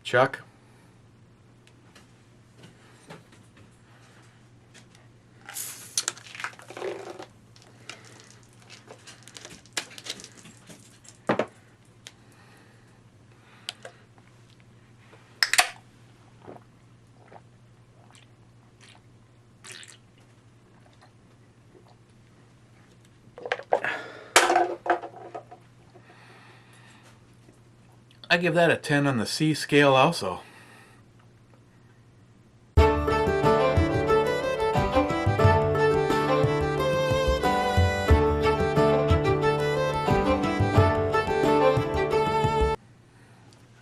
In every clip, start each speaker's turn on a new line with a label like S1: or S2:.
S1: Chuck. I give that a 10 on the C scale also.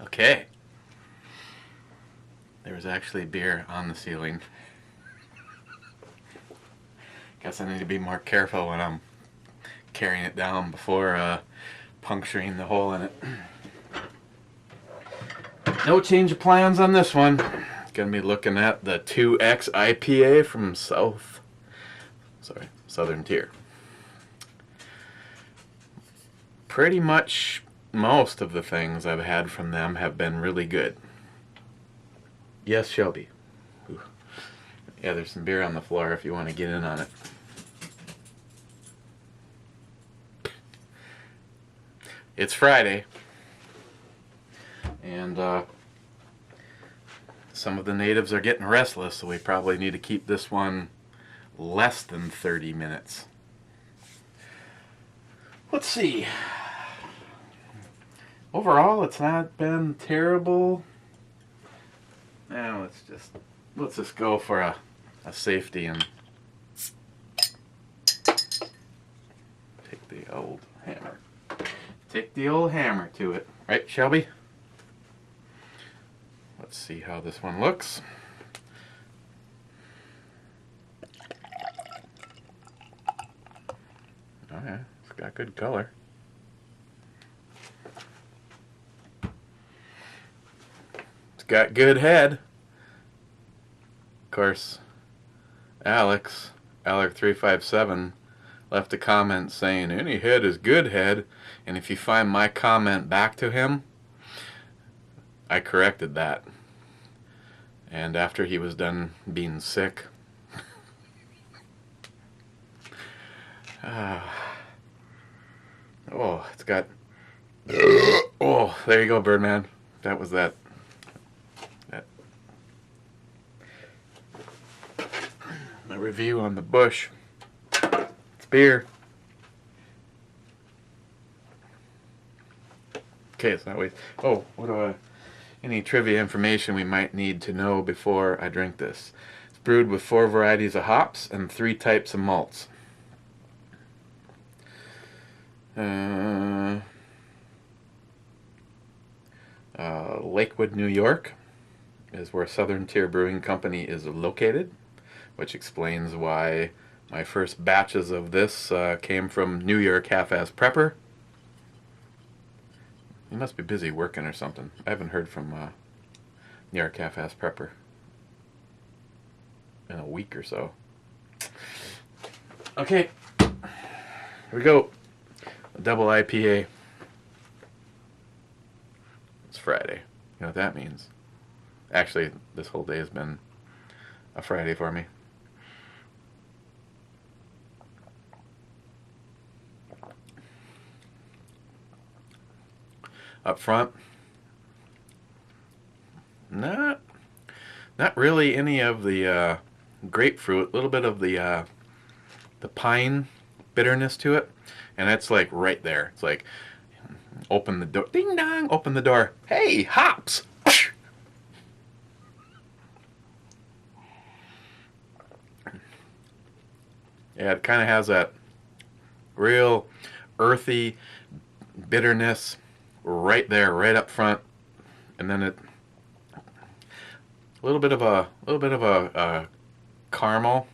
S1: Okay. There was actually beer on the ceiling. Guess I need to be more careful when I'm carrying it down before puncturing the hole in it. No change of plans on this one. Gonna be looking at the 2X IPA from Southern Tier. Pretty much most of the things I've had from them have been really good. Yes, Shelby. Ooh. Yeah, there's some beer on the floor if you want to get in on it. It's Friday. And some of the natives are getting restless, so we probably need to keep this one less than 30 minutes. Let's see. Overall, it's not been terrible. Now let's just go for a safety and take the old hammer. Take the old hammer to it. Right, Shelby? Let's see how this one looks. Oh yeah, it's got good color. It's got good head. Of course, Alec357 left a comment saying any head is good head, and if you find my comment back to him, I corrected that. And after he was done being sick, oh, it's got, oh, there you go, Birdman. That was that. My review on the Bush. It's beer. Okay, so that way. Oh, what do I? Any trivia information we might need to know before I drink this? It's brewed with 4 varieties of hops and 3 types of malts. Lakewood, New York is where Southern Tier Brewing Company is located, which explains why my first batches of this came from New York Half-Ass Prepper. He must be busy working or something. I haven't heard from New York Half-Ass Prepper in a week or so. Okay, here we go. A double IPA. It's Friday. You know what that means? Actually, this whole day has been a Friday for me. Up front, not really any of the grapefruit. A little bit of the pine bitterness to it, and that's like right there. It's like open the door, ding dong, open the door. Hey, hops! Yeah, it kind of has that real earthy bitterness right there, right up front, and then a little bit of a caramel,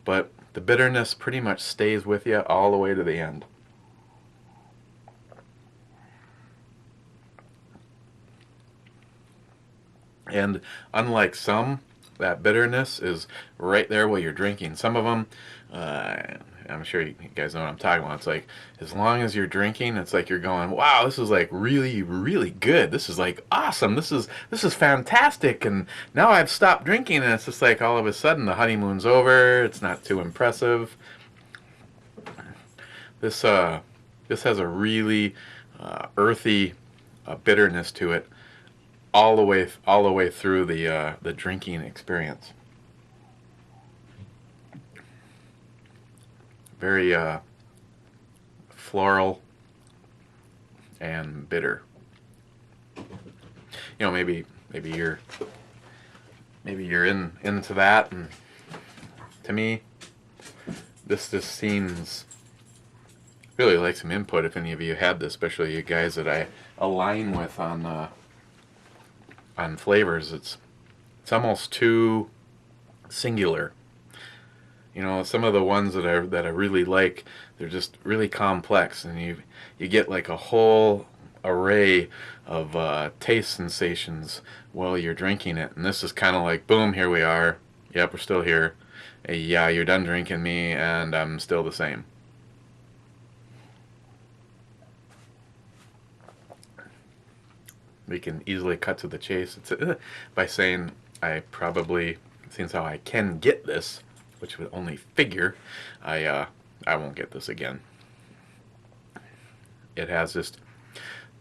S1: but the bitterness pretty much stays with you all the way to the end. And unlike some, that bitterness is right there while you're drinking. Some of them, I'm sure you guys know what I'm talking about. It's like, as long as you're drinking, it's like you're going, wow, this is like really, really good. This is like awesome. This is fantastic. And now I've stopped drinking, and it's just like all of a sudden the honeymoon's over. It's not too impressive. This this has a really earthy bitterness to it, all the way through the drinking experience. Very floral and bitter. You know, maybe you're into that, and to me, this just seems really like some input. If any of you had this, especially you guys that I align with on flavors, it's almost too singular. You know, some of the ones that I really like, they're just really complex, and you get like a whole array of taste sensations while you're drinking it. And this is kind of like, boom, here we are. Yep, we're still here. Yeah, you're done drinking me, and I'm still the same. We can easily cut to the chase. It's by saying I probably, since how I can get this, which would only figure, I won't get this again. It has just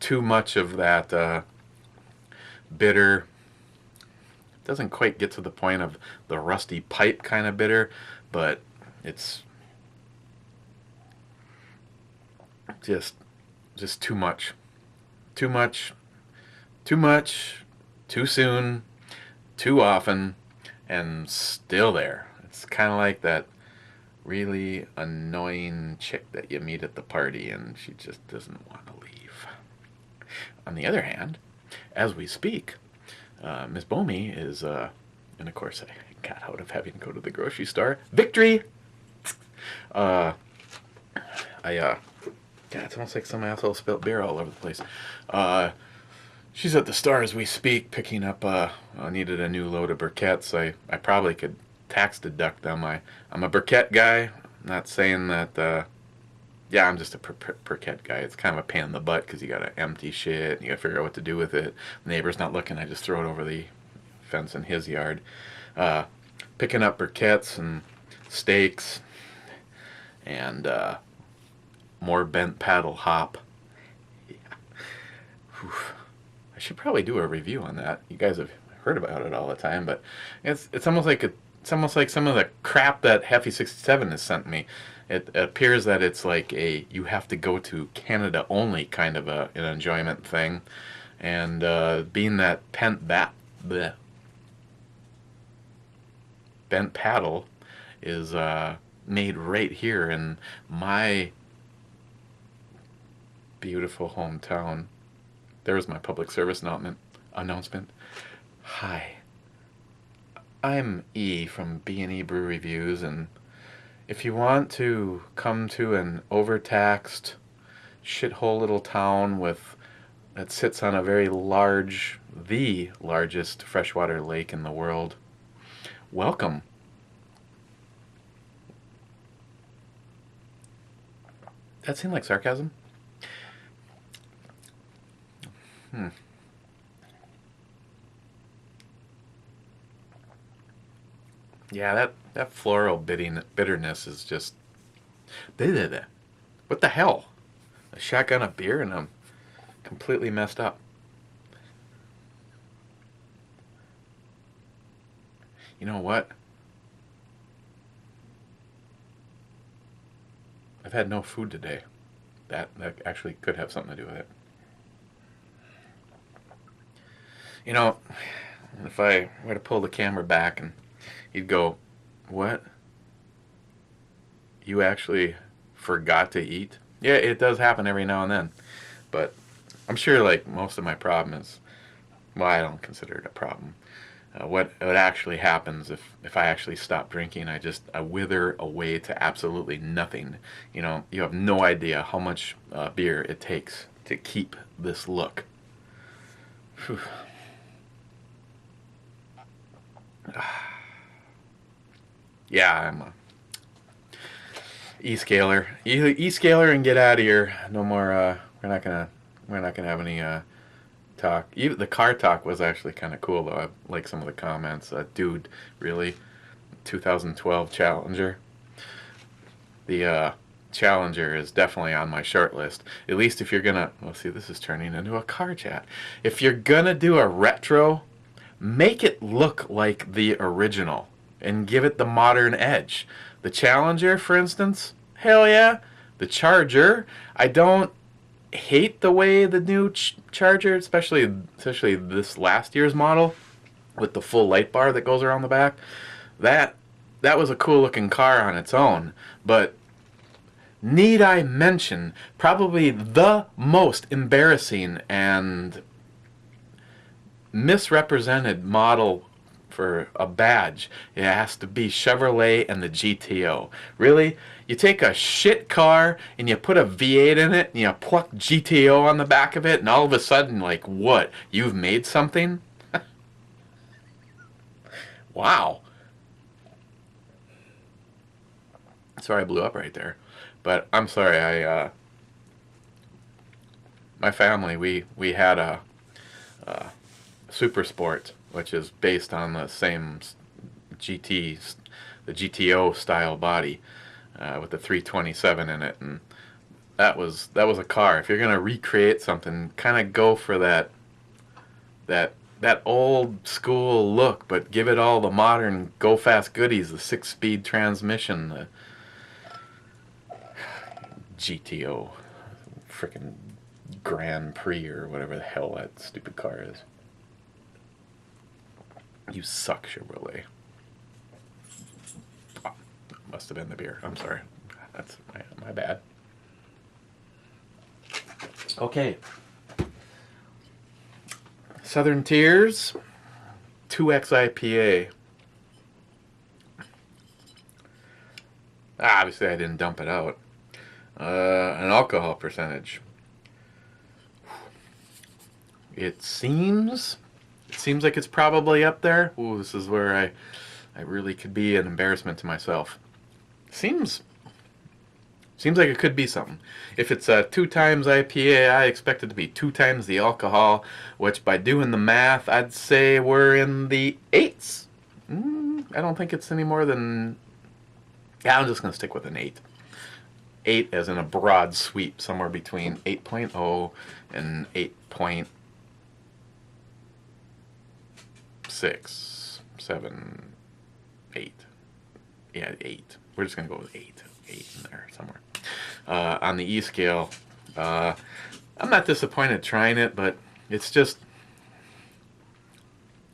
S1: too much of that bitter. It doesn't quite get to the point of the rusty pipe kind of bitter, but it's just too much. Too much, too much, too soon, too often, and still there. It's kind of like that really annoying chick that you meet at the party and she just doesn't want to leave. On the other hand, as we speak, Miss Bomey is, and of course I got out of having to go to the grocery store. Victory! God, it's almost like some asshole spilled beer all over the place. She's at the store as we speak, picking up, I needed a new load of briquettes. I probably could tax deduct them. I'm a briquette guy. I'm not saying that, yeah, I'm just a briquette guy. It's kind of a pain in the butt because you got to empty shit and you got to figure out what to do with it. The neighbor's not looking. I just throw it over the fence in his yard. Picking up briquettes and steaks and more bent paddle hop. Yeah. I should probably do a review on that. You guys have heard about it all the time, but it's almost like some of the crap that Heffy 67 has sent me. It appears that it's like you have to go to Canada only kind of an enjoyment thing, and being that bent paddle is made right here in my beautiful hometown. There's my public service announcement. Hi, I'm E from BandEBrewReviews, and if you want to come to an overtaxed shithole little town that sits on a very the largest freshwater lake in the world, welcome. That seemed like sarcasm? Yeah, that floral bitterness is just... What the hell? A shotgun of beer and I'm completely messed up. You know what? I've had no food today. That actually could have something to do with it. You know, if I were to pull the camera back and you'd go, what? You actually forgot to eat? Yeah, it does happen every now and then. But I'm sure like most of my problem is, well, I don't consider it a problem. What actually happens if I actually stop drinking, I wither away to absolutely nothing. You know, you have no idea how much beer it takes to keep this look. Whew. Yeah, E-scaler, E-scaler, and get out of here. No more. We're not gonna have any talk. Even the car talk was actually kind of cool though. I like some of the comments. Dude, really, 2012 Challenger. The Challenger is definitely on my short list. At least if you're gonna. Well, see, this is turning into a car chat. If you're gonna do a retro, make it look like the original and give it the modern edge. The Challenger, for instance, hell yeah. The Charger, I don't hate the way the new Charger, especially this last year's model with the full light bar that goes around the back. That was a cool looking car on its own, but need I mention probably the most embarrassing and misrepresented model for a badge? It has to be Chevrolet and the GTO. Really? You take a shit car and you put a V8 in it and you pluck GTO on the back of it, and all of a sudden, like, what? You've made something? Wow. Sorry I blew up right there. But I'm sorry, my family, we had a Super Sport, which is based on the same the GTO style body with the 327 in it, and that was a car. If you're gonna recreate something, kind of go for that old school look, but give it all the modern go fast goodies, the 6-speed transmission, the GTO, frickin' Grand Prix or whatever the hell that stupid car is. You suck, Chevrolet. Oh, must have been the beer. I'm sorry. That's my bad. Okay. Southern Tears 2X IPA. Obviously I didn't dump it out. An alcohol percentage. It seems like it's probably up there. Ooh, this is where I really could be an embarrassment to myself. Seems like it could be something. If it's a 2 times IPA, I expect it to be 2 times the alcohol, which by doing the math, I'd say we're in the 8s. I don't think it's any more than... Yeah, I'm just going to stick with an 8. 8 as in a broad sweep, somewhere between 8.0 and 8.6, 7, 8. Yeah, 8. We're just going to go with 8. 8 in there somewhere. On the E scale, I'm not disappointed trying it, but it's just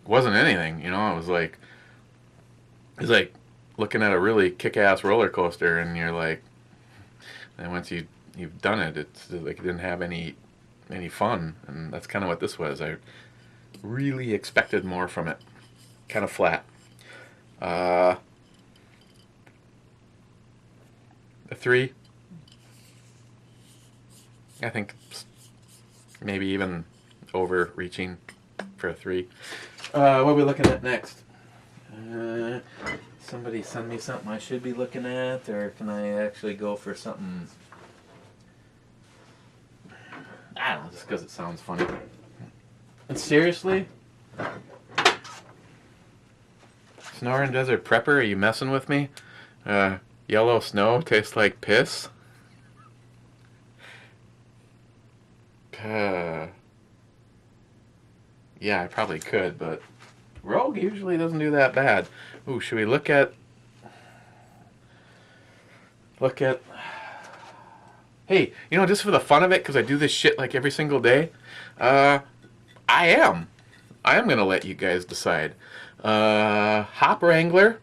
S1: wasn't anything, you know. It's like looking at a really kick-ass roller coaster, and you're like, and once you've done it, it's like it didn't have any fun, and that's kind of what this was. I really expected more from it. Kind of flat. A 3. I think maybe even overreaching for a 3. What are we looking at next? Somebody send me something I should be looking at, or can I actually go for something? I don't know, just because it sounds funny. And seriously? Snoring Desert Prepper, are you messing with me? Yellow snow tastes like piss? Yeah, I probably could, but Rogue usually doesn't do that bad. Ooh, should we look at... Hey, you know, just for the fun of it, because I do this shit like every single day, I am going to let you guys decide. Hop Wrangler.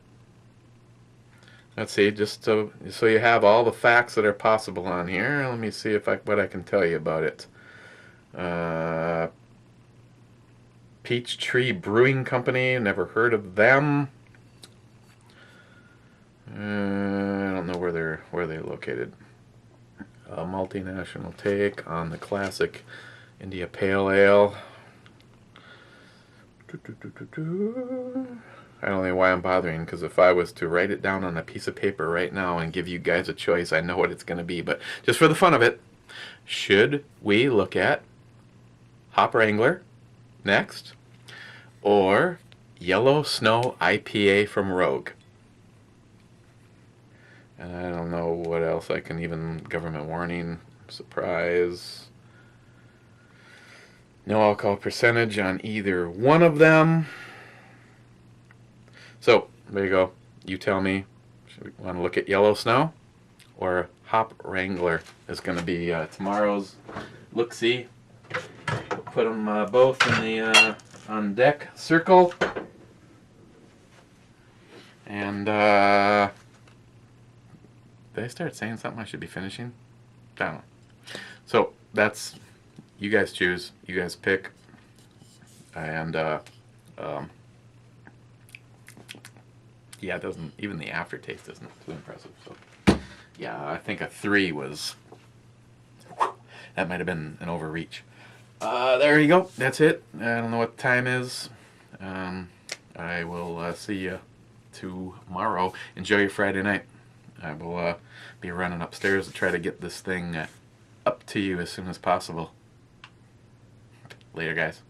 S1: Let's see, just so you have all the facts that are possible on here. Let me see what I can tell you about it. Peachtree Brewing Company, never heard of them. I don't know where they're located. A multinational take on the classic India Pale Ale. I don't know why I'm bothering, because if I was to write it down on a piece of paper right now and give you guys a choice, I know what it's going to be. But just for the fun of it, should we look at Hop Wrangler next, or Yellow Snow IPA from Rogue? And I don't know what else I can even... Government warning, surprise. No alcohol percentage on either one of them. So, there you go. You tell me, should we want to look at Yellow Snow or Hop Wrangler is going to be tomorrow's look-see. We'll put them both in the on deck circle. And did I start saying something I should be finishing? I don't know. So that's, you guys choose, you guys pick, and yeah, it doesn't, even the aftertaste isn't too impressive. So yeah, I think a 3 was, that might have been an overreach. There you go. That's it. I don't know what the time is. I will see you tomorrow. Enjoy your Friday night. I will be running upstairs to try to get this thing up to you as soon as possible. Later, guys.